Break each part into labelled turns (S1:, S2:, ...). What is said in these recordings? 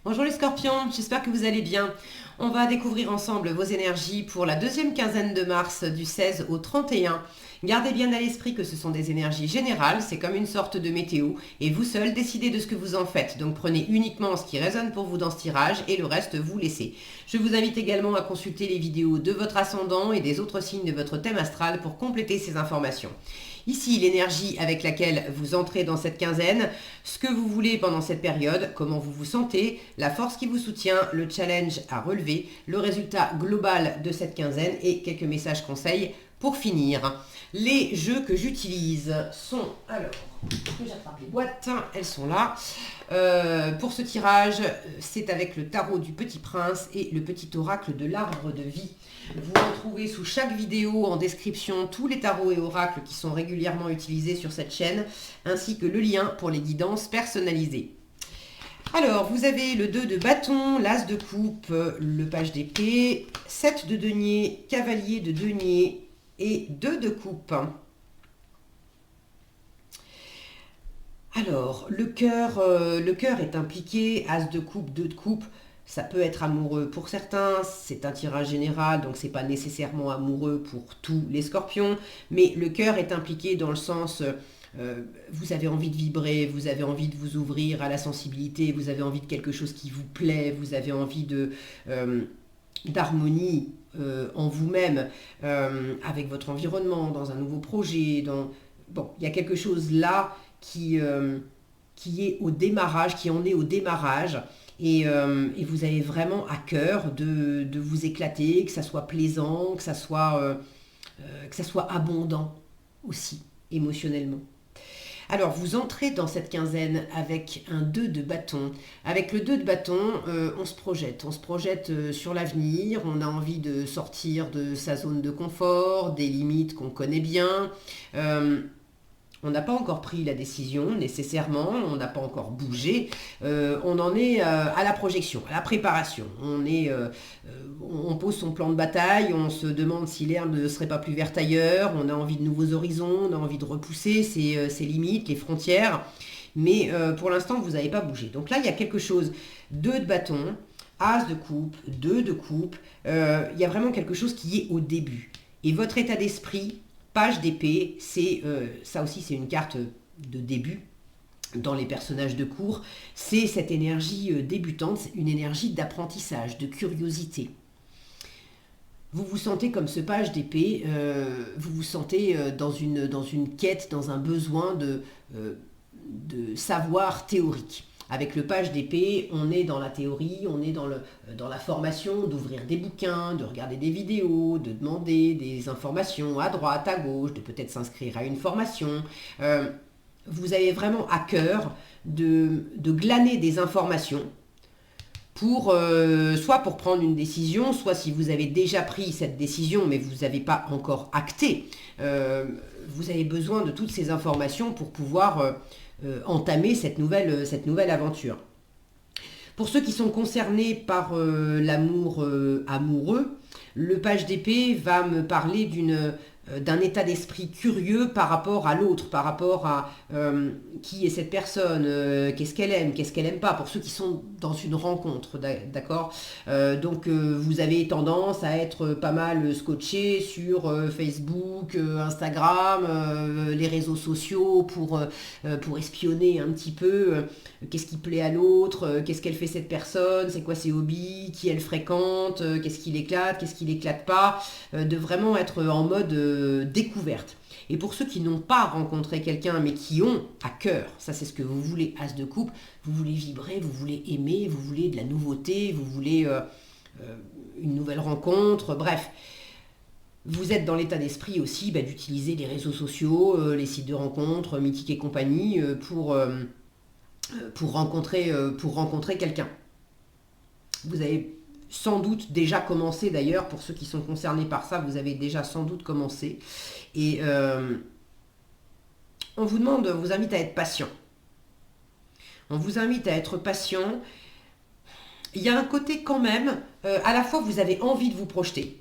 S1: Bonjour les scorpions, j'espère que vous allez bien. On va découvrir ensemble vos énergies pour la deuxième quinzaine de mars du 16 au 31. Gardez bien à l'esprit que ce sont des énergies générales, c'est comme une sorte de météo, et vous seul décidez de ce que vous en faites. Donc prenez uniquement ce qui résonne pour vous dans ce tirage et le reste vous laissez. Je vous invite également à consulter les vidéos de votre ascendant et des autres signes de votre thème astral pour compléter ces informations. Ici, l'énergie avec laquelle vous entrez dans cette quinzaine, ce que vous voulez pendant cette période, comment vous vous sentez, la force qui vous soutient, le challenge à relever, le résultat global de cette quinzaine et quelques messages conseils pour finir. Les jeux que j'utilise sont, alors, que j'attrape les boîtes, elles sont là. Pour ce tirage, c'est avec le tarot du Petit Prince et le petit oracle de l'arbre de vie. Vous retrouvez sous chaque vidéo en description tous les tarots et oracles qui sont régulièrement utilisés sur cette chaîne, ainsi que le lien pour les guidances personnalisées. Alors, vous avez le 2 de bâton, l'as de coupe, le page d'épée, 7 de denier, cavalier de denier et 2 de coupe. Alors, le cœur est impliqué, as de coupe, 2 de coupe. Ça peut être amoureux pour certains, c'est un tirage général, donc c'est pas nécessairement amoureux pour tous les scorpions, mais le cœur est impliqué dans le sens, vous avez envie de vibrer, vous avez envie de vous ouvrir à la sensibilité, vous avez envie de quelque chose qui vous plaît, vous avez envie d'harmonie en vous-même, avec votre environnement, dans un nouveau projet, bon, il y a quelque chose là qui est au démarrage, qui en est au démarrage. Et vous avez vraiment à cœur de vous éclater, que ça soit plaisant, que ça soit abondant aussi, émotionnellement. Alors, vous entrez dans cette quinzaine avec un 2 de bâton. Avec le 2 de bâton, on se projette. On se projette sur l'avenir, on a envie de sortir de sa zone de confort, des limites qu'on connaît bien. On n'a pas encore pris la décision nécessairement, on n'a pas encore bougé, on en est à la projection, à la préparation. On pose son plan de bataille, on se demande si l'herbe ne serait pas plus verte ailleurs, on a envie de nouveaux horizons, on a envie de repousser ses limites, les frontières, mais pour l'instant vous n'avez pas bougé. Donc là il y a quelque chose, 2 de bâton, as de coupe, 2 de coupe, il y a vraiment quelque chose qui est au début. Et votre état d'esprit, page d'épée, ça aussi c'est une carte de début dans les personnages de cours, c'est cette énergie débutante, une énergie d'apprentissage, de curiosité. Vous vous sentez comme ce page d'épée, vous vous sentez dans une quête, dans un besoin de savoir théorique. Avec le page d'épée, on est dans la théorie, on est dans la formation, d'ouvrir des bouquins, de regarder des vidéos, de demander des informations à droite, à gauche, de peut-être s'inscrire à une formation. Vous avez vraiment à cœur de glaner des informations soit pour prendre une décision, soit si vous avez déjà pris cette décision mais vous n'avez pas encore acté, vous avez besoin de toutes ces informations pour pouvoir entamer cette nouvelle aventure. Pour ceux qui sont concernés par l'amour amoureux, le page d'épée va me parler d'un état d'esprit curieux par rapport à l'autre, par rapport à qui est cette personne, qu'est-ce qu'elle aime pas, pour ceux qui sont dans une rencontre, d'accord. Donc vous avez tendance à être pas mal scotché sur Facebook, Instagram, les réseaux sociaux pour espionner un petit peu qu'est-ce qui plaît à l'autre, qu'est-ce qu'elle fait cette personne, c'est quoi ses hobbies, qui elle fréquente, qu'est-ce qui l'éclate pas, de vraiment être en mode découverte. Et pour ceux qui n'ont pas rencontré quelqu'un mais qui ont à cœur, ça c'est ce que vous voulez, as de coupe, vous voulez vibrer, vous voulez aimer, vous voulez de la nouveauté, vous voulez une nouvelle rencontre, bref. Vous êtes dans l'état d'esprit aussi d'utiliser les réseaux sociaux, les sites de rencontres, Mythique et compagnie, pour rencontrer quelqu'un. Vous avez sans doute déjà commencé d'ailleurs, pour ceux qui sont concernés par ça, vous avez déjà sans doute commencé. Et on vous invite à être patient. On vous invite à être patient. Il y a un côté quand même, à la fois vous avez envie de vous projeter.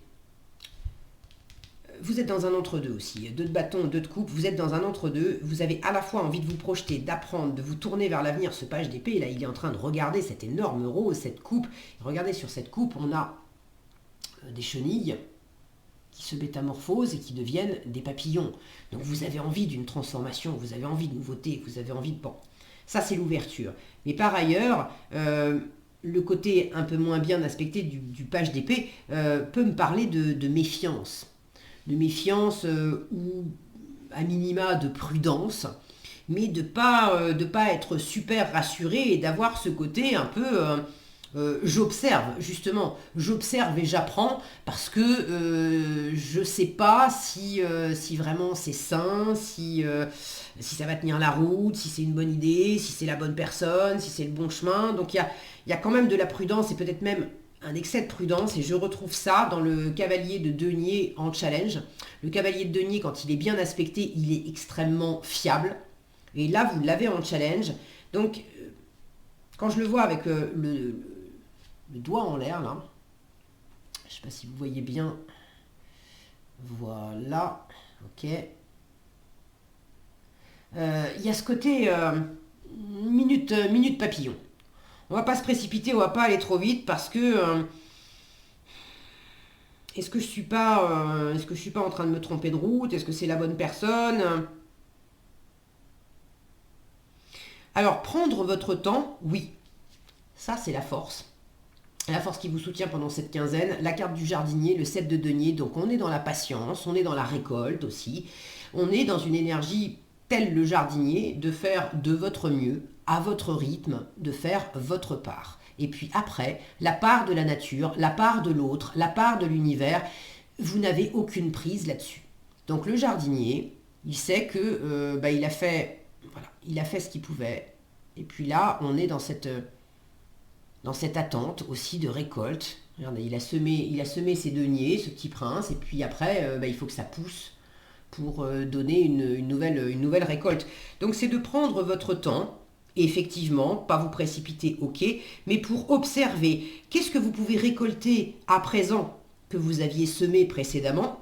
S1: vous êtes dans un entre-deux aussi. 2 de bâton, 2 de coupe, vous êtes dans un entre-deux. Vous avez à la fois envie de vous projeter, d'apprendre, de vous tourner vers l'avenir. Ce page d'épée, là, il est en train de regarder cette énorme rose, cette coupe. Regardez, sur cette coupe, on a des chenilles qui se métamorphosent et qui deviennent des papillons. Donc vous avez envie d'une transformation, vous avez envie de nouveauté, vous avez envie de... Bon, ça c'est l'ouverture. Mais par ailleurs, le côté un peu moins bien aspecté du page d'épée peut me parler de méfiance. De méfiance ou à minima de prudence, mais de pas être super rassuré et d'avoir ce côté un peu... j'observe, justement, j'observe et j'apprends parce que je ne sais pas si vraiment c'est sain, si ça va tenir la route, si c'est une bonne idée, si c'est la bonne personne, si c'est le bon chemin. Donc il y a quand même de la prudence et peut-être même un excès de prudence, et je retrouve ça dans le cavalier de denier en challenge. Le cavalier de denier, quand il est bien aspecté, il est extrêmement fiable. Et là, vous l'avez en challenge. Donc, quand je le vois avec le doigt en l'air, là, je ne sais pas si vous voyez bien, voilà, ok. Il y a ce côté minute papillon. On va pas se précipiter, on va pas aller trop vite parce que est-ce que je suis pas en train de me tromper de route? Est-ce que c'est la bonne personne? Alors prendre votre temps, oui, ça c'est la force. La force qui vous soutient pendant cette quinzaine, la carte du jardinier, le 7 de denier, donc on est dans la patience, on est dans la récolte aussi, on est dans une énergie tel le jardinier de faire de votre mieux, à votre rythme, de faire votre part. Et puis après, la part de la nature, la part de l'autre, la part de l'univers, vous n'avez aucune prise là-dessus. Donc le jardinier, il sait que il a fait ce qu'il pouvait. Et puis là, on est dans cette attente aussi de récolte. Regardez, il a semé ses deniers, ce petit prince, et puis après, il faut que ça pousse pour donner une nouvelle récolte. Donc c'est de prendre votre temps, et effectivement, pas vous précipiter, ok, mais pour observer qu'est-ce que vous pouvez récolter à présent que vous aviez semé précédemment,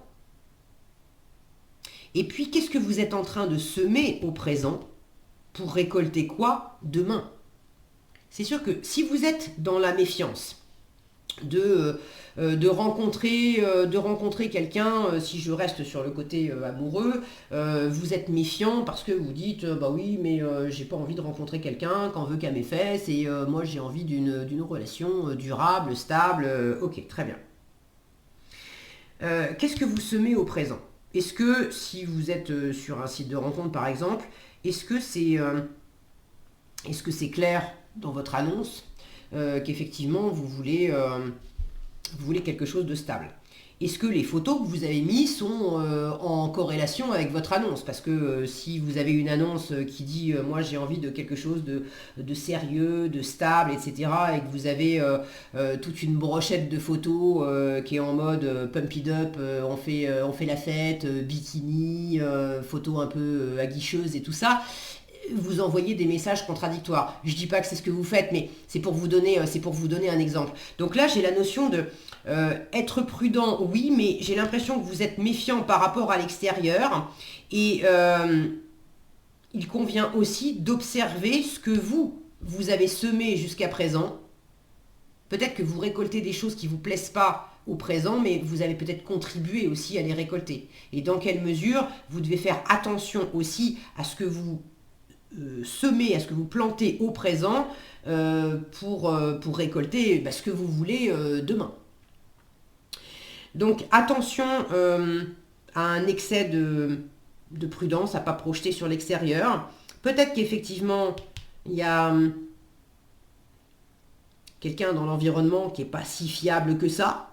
S1: et puis qu'est-ce que vous êtes en train de semer au présent pour récolter quoi demain. C'est sûr que si vous êtes dans la méfiance de rencontrer quelqu'un, si je reste sur le côté amoureux, vous êtes méfiant parce que vous dites bah oui mais j'ai pas envie de rencontrer quelqu'un qu'en veut qu'à mes fesses et moi j'ai envie d'une relation durable, stable, ok très bien. Qu'est-ce que vous semez au présent? Est-ce que si vous êtes sur un site de rencontre par exemple, est-ce que c'est clair dans votre annonce qu'effectivement vous voulez quelque chose de stable? Est-ce que les photos que vous avez mises sont en corrélation avec votre annonce? Parce que si vous avez une annonce qui dit moi j'ai envie de quelque chose de sérieux, de stable, etc. et que vous avez toute une brochette de photos qui est en mode pump it up, on fait la fête, bikini, photos un peu aguicheuses et tout ça, vous envoyez des messages contradictoires. Je ne dis pas que c'est ce que vous faites, mais c'est pour vous donner un exemple. Donc là, j'ai la notion de être prudent, oui, mais j'ai l'impression que vous êtes méfiant par rapport à l'extérieur. Et il convient aussi d'observer ce que vous avez semé jusqu'à présent. Peut-être que vous récoltez des choses qui ne vous plaisent pas au présent, mais vous avez peut-être contribué aussi à les récolter. Et dans quelle mesure vous devez faire attention aussi à ce que vous semer, à ce que vous plantez au présent pour récolter ce que vous voulez demain. Donc attention à un excès de prudence, à ne pas projeter sur l'extérieur. Peut-être qu'effectivement, il y a quelqu'un dans l'environnement qui n'est pas si fiable que ça,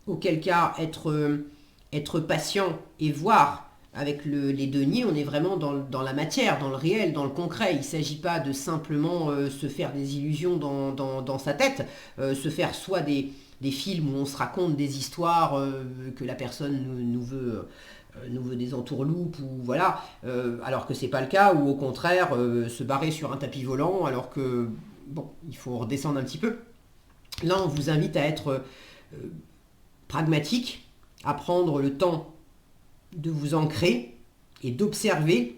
S1: auquel cas être patient et voir. Avec les deniers, on est vraiment dans la matière, dans le réel, dans le concret. Il ne s'agit pas de simplement se faire des illusions dans sa tête, se faire soit des films où on se raconte des histoires que la personne nous veut des entourloupes, ou voilà, alors que c'est pas le cas, ou au contraire, se barrer sur un tapis volant, alors que, bon, il faut redescendre un petit peu. Là, on vous invite à être pragmatique, à prendre le temps de vous ancrer et d'observer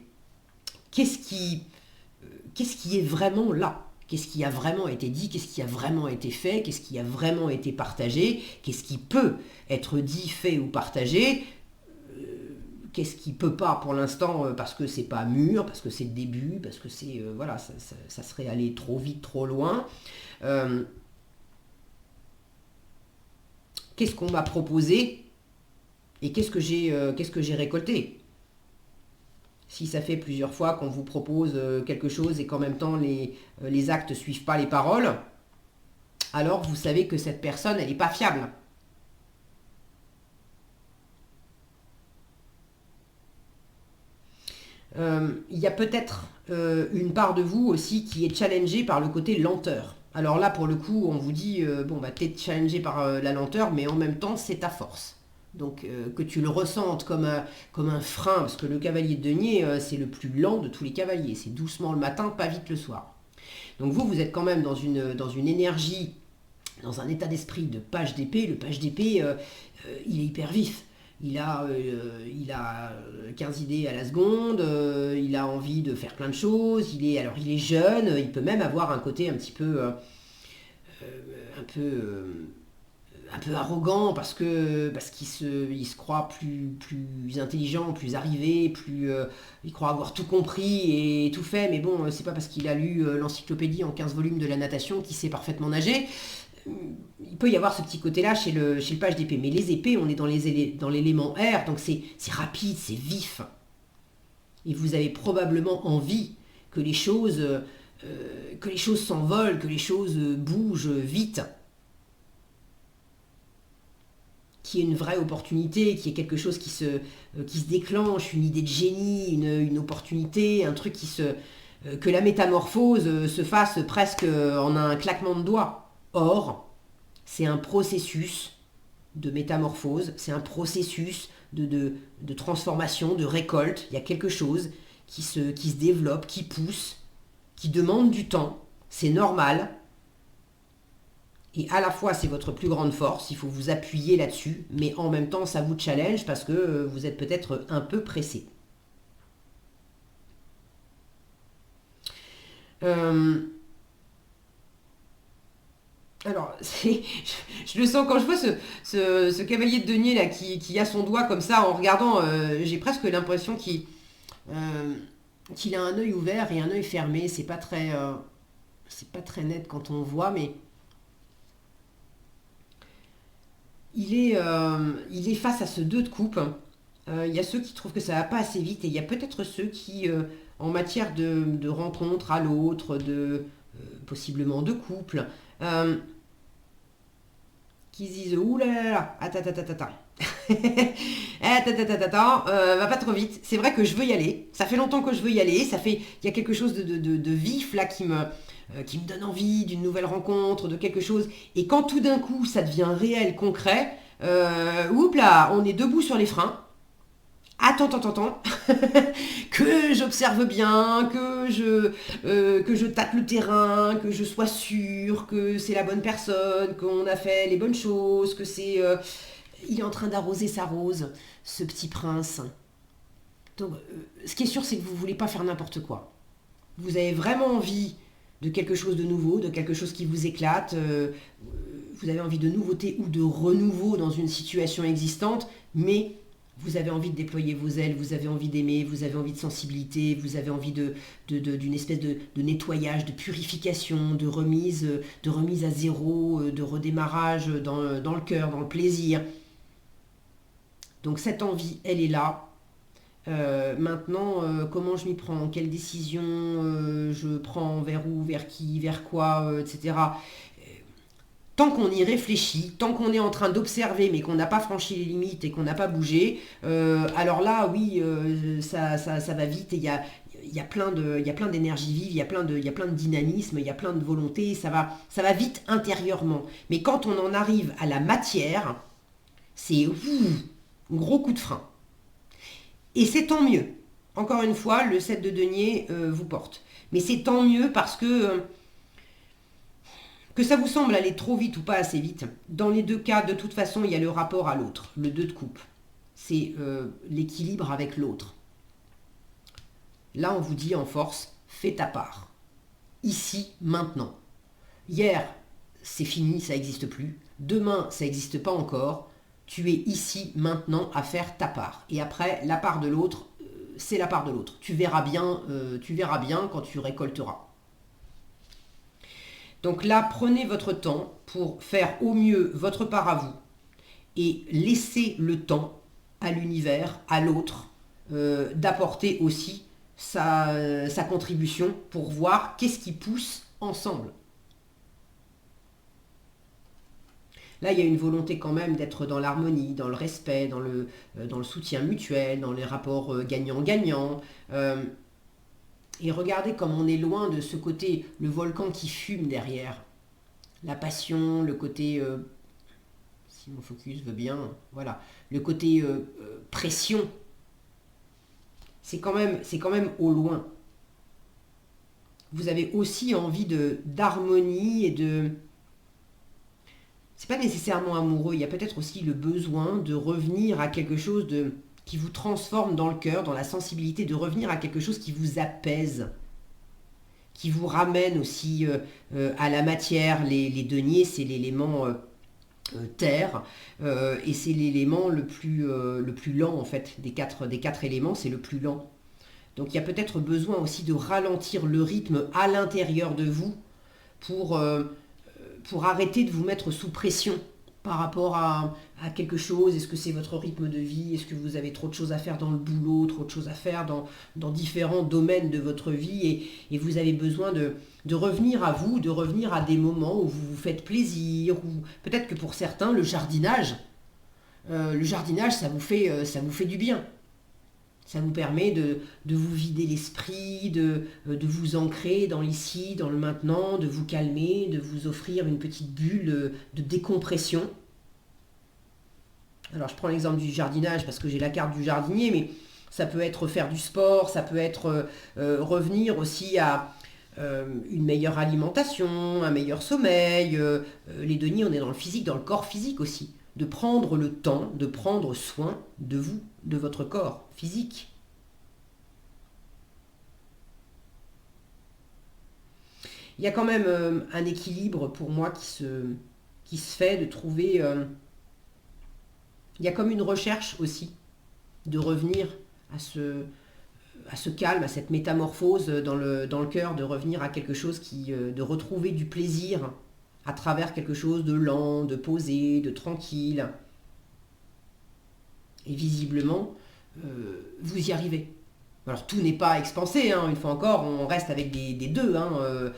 S1: qu'est-ce qui est vraiment là. Qu'est-ce qui a vraiment été dit, qu'est-ce qui a vraiment été fait, qu'est-ce qui a vraiment été partagé, qu'est-ce qui peut être dit, fait ou partagé, qu'est-ce qui peut pas pour l'instant parce que c'est pas mûr, parce que c'est le début, parce que c'est voilà, ça serait aller trop vite, trop loin. Qu'est-ce qu'on m'a proposé et qu'est-ce que j'ai récolté. Si ça fait plusieurs fois qu'on vous propose quelque chose et qu'en même temps les actes ne suivent pas les paroles, alors vous savez que cette personne, elle n'est pas fiable. Il y a peut-être une part de vous aussi qui est challengée par le côté lenteur. Alors là, pour le coup, on vous dit, bon, bah, t'es challengé par la lenteur, mais en même temps, c'est ta force. Donc que tu le ressentes comme un frein, parce que le cavalier de denier, c'est le plus lent de tous les cavaliers. C'est doucement le matin, pas vite le soir. Donc vous êtes quand même dans une énergie, dans un état d'esprit de page d'épée. Le page d'épée, il est hyper vif. Il a 15 idées à la seconde, il a envie de faire plein de choses, il est jeune, il peut même avoir un côté un petit peu, un peu un peu arrogant parce qu'il se croit plus intelligent, plus arrivé, il croit avoir tout compris et tout fait, mais bon, c'est pas parce qu'il a lu l'encyclopédie en 15 volumes de la natation qu'il sait parfaitement nager. Il peut y avoir ce petit côté-là chez le page d'épée, mais les épées, on est dans l'élément air, donc c'est rapide, c'est vif. Et vous avez probablement envie que les choses s'envolent, que les choses bougent vite. Qu'il y ait une vraie opportunité, qu'il y ait quelque chose qui se déclenche, une idée de génie, une opportunité, un truc que la métamorphose se fasse presque en un claquement de doigts. Or, c'est un processus de métamorphose, c'est un processus de transformation, de récolte. Il y a quelque chose qui se développe, qui pousse, qui demande du temps. C'est normal. Et à la fois, c'est votre plus grande force, il faut vous appuyer là-dessus, mais en même temps, ça vous challenge parce que vous êtes peut-être un peu pressé. Alors, je le sens quand je vois ce cavalier de denier là qui a son doigt comme ça en regardant, j'ai presque l'impression qu'il a un œil ouvert et un œil fermé. C'est pas très net quand on voit, mais il est face à ce 2 de coupe. Il y a ceux qui trouvent que ça va pas assez vite et il y a peut-être ceux qui, en matière de rencontre à l'autre, possiblement de couple, qui se disent ouh là là là, attends, va pas trop vite. C'est vrai que je veux y aller. Ça fait longtemps que je veux y aller. Il y a quelque chose de vif là qui me donne envie d'une nouvelle rencontre, de quelque chose. Et quand tout d'un coup ça devient réel, concret, oups là, on est debout sur les freins. Attends, que j'observe bien, que je tâte le terrain, que je sois sûre que c'est la bonne personne, qu'on a fait les bonnes choses, il est en train d'arroser sa rose, ce petit prince. Donc, ce qui est sûr, c'est que vous ne voulez pas faire n'importe quoi. Vous avez vraiment envie de quelque chose de nouveau, de quelque chose qui vous éclate. Vous avez envie de nouveauté ou de renouveau dans une situation existante, mais vous avez envie de déployer vos ailes, vous avez envie d'aimer, vous avez envie de sensibilité, vous avez envie d'une espèce de nettoyage, de purification, de remise à zéro, de redémarrage dans le cœur, dans le plaisir. Donc cette envie, elle est là. Maintenant, comment je m'y prends, quelle décision je prends, vers où, vers qui, vers quoi, etc. Tant qu'on y réfléchit, tant qu'on est en train d'observer mais qu'on n'a pas franchi les limites et qu'on n'a pas bougé, alors là, oui, ça va vite et il y a plein d'énergie vive, il y a plein de dynamisme, il y a plein de volonté, ça va vite intérieurement. Mais quand on en arrive à la matière, c'est un gros coup de frein. Et c'est tant mieux. Encore une fois, le 7 de denier vous porte. Mais c'est tant mieux parce que ça vous semble aller trop vite ou pas assez vite. Dans les deux cas, de toute façon, il y a le rapport à l'autre, le 2 de coupe. c'est l'équilibre avec l'autre. Là, on vous dit en force, fais ta part. Ici, maintenant. Hier, c'est fini, ça n'existe plus. Demain, ça n'existe pas encore. Tu es ici, maintenant, à faire ta part. Et après, la part de l'autre, c'est la part de l'autre. Tu verras bien quand tu récolteras. Donc là, prenez votre temps pour faire au mieux votre part à vous et laissez le temps à l'univers, à l'autre, d'apporter aussi sa contribution pour voir qu'est-ce qui pousse ensemble. Là, il y a une volonté quand même d'être dans l'harmonie, dans le respect, dans le soutien mutuel, dans les rapports gagnant-gagnant. Et regardez comme on est loin de ce côté, le volcan qui fume derrière. La passion, le côté, si mon focus veut bien, voilà, le côté pression. C'est quand même au loin. Vous avez aussi envie d'harmonie et de... C'est pas nécessairement amoureux, il y a peut-être aussi le besoin de revenir à quelque chose qui vous transforme dans le cœur, dans la sensibilité, de revenir à quelque chose qui vous apaise, qui vous ramène aussi à la matière. Les deniers, c'est l'élément terre, et c'est l'élément le plus lent en fait, des quatre éléments, c'est le plus lent. Donc il y a peut-être besoin aussi de ralentir le rythme à l'intérieur de vous pour arrêter de vous mettre sous pression par rapport à quelque chose. Est-ce que c'est votre rythme de vie? Est-ce que vous avez trop de choses à faire dans le boulot, trop de choses à faire dans différents domaines de votre vie et vous avez besoin de revenir à vous, de revenir à des moments où vous vous faites plaisir, ou peut-être que pour certains, le jardinage, ça vous fait du bien. Ça vous permet de vous vider l'esprit, de vous ancrer dans l'ici, dans le maintenant, de vous calmer, de vous offrir une petite bulle de décompression. Alors je prends l'exemple du jardinage parce que j'ai la carte du jardinier, mais ça peut être faire du sport, ça peut être revenir aussi à une meilleure alimentation, un meilleur sommeil. Les deniers, on est dans le physique, dans le corps physique aussi. De prendre le temps, de prendre soin de vous, de votre corps physique. Il y a quand même un équilibre pour moi qui se fait de trouver... il y a comme une recherche aussi de revenir à ce calme, à cette métamorphose dans le cœur, de revenir à quelque chose de retrouver du plaisir à travers quelque chose de lent, de posé, de tranquille. Et visiblement, vous y arrivez. Alors tout n'est pas expansé, hein, une fois encore, on reste avec des deux, hein,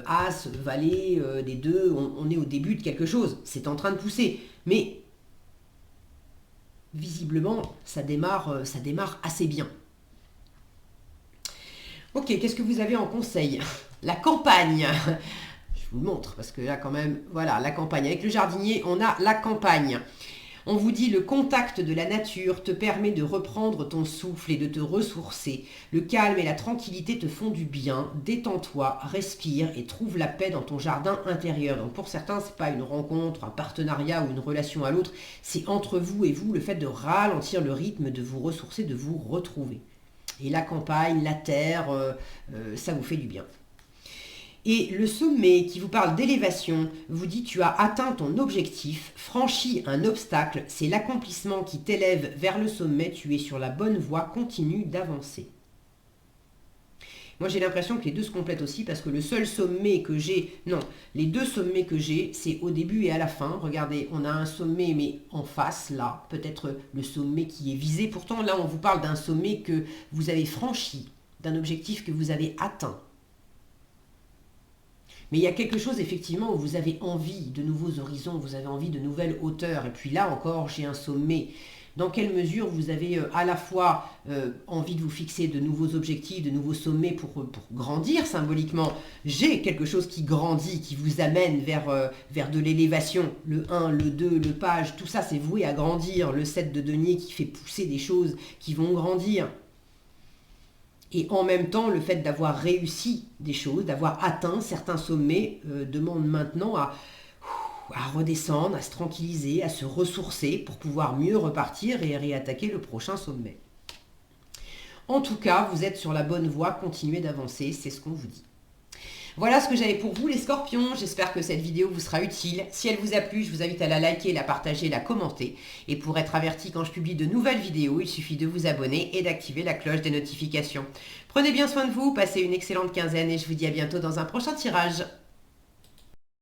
S1: As, Valet, des deux, on est au début de quelque chose, c'est en train de pousser. Mais visiblement, ça démarre assez bien. Ok, qu'est-ce que vous avez en conseil? La campagne. Je vous le montre parce que là quand même, voilà, la campagne. Avec le jardinier, on a la campagne. On vous dit le contact de la nature te permet de reprendre ton souffle et de te ressourcer. Le calme et la tranquillité te font du bien. Détends-toi, respire et trouve la paix dans ton jardin intérieur. Donc pour certains, c'est pas une rencontre, un partenariat ou une relation à l'autre. C'est entre vous et vous le fait de ralentir le rythme, de vous ressourcer, de vous retrouver. Et la campagne, la terre, ça vous fait du bien. Et le sommet qui vous parle d'élévation vous dit tu as atteint ton objectif, franchi un obstacle, c'est l'accomplissement qui t'élève vers le sommet, tu es sur la bonne voie, continue d'avancer. Moi j'ai l'impression que les deux se complètent aussi parce que le seul sommet que j'ai, non, les deux sommets que j'ai, c'est au début et à la fin. Regardez, on a un sommet mais en face là, peut-être le sommet qui est visé. Pourtant là on vous parle d'un sommet que vous avez franchi, d'un objectif que vous avez atteint. Mais il y a quelque chose effectivement où vous avez envie de nouveaux horizons, vous avez envie de nouvelles hauteurs. Et puis là encore, j'ai un sommet. Dans quelle mesure vous avez à la fois envie de vous fixer de nouveaux objectifs, de nouveaux sommets pour grandir symboliquement. J'ai quelque chose qui grandit, qui vous amène vers de l'élévation. Le 1, le 2, le page, tout ça c'est voué à grandir. Le 7 de denier qui fait pousser des choses qui vont grandir. Et en même temps, le fait d'avoir réussi des choses, d'avoir atteint certains sommets, demande maintenant à à redescendre, à se tranquilliser, à se ressourcer pour pouvoir mieux repartir et réattaquer le prochain sommet. En tout cas, vous êtes sur la bonne voie, continuez d'avancer, c'est ce qu'on vous dit. Voilà ce que j'avais pour vous les scorpions, j'espère que cette vidéo vous sera utile. Si elle vous a plu, je vous invite à la liker, la partager, la commenter. Et pour être averti quand je publie de nouvelles vidéos, il suffit de vous abonner et d'activer la cloche des notifications. Prenez bien soin de vous, passez une excellente quinzaine et je vous dis à bientôt dans un prochain tirage.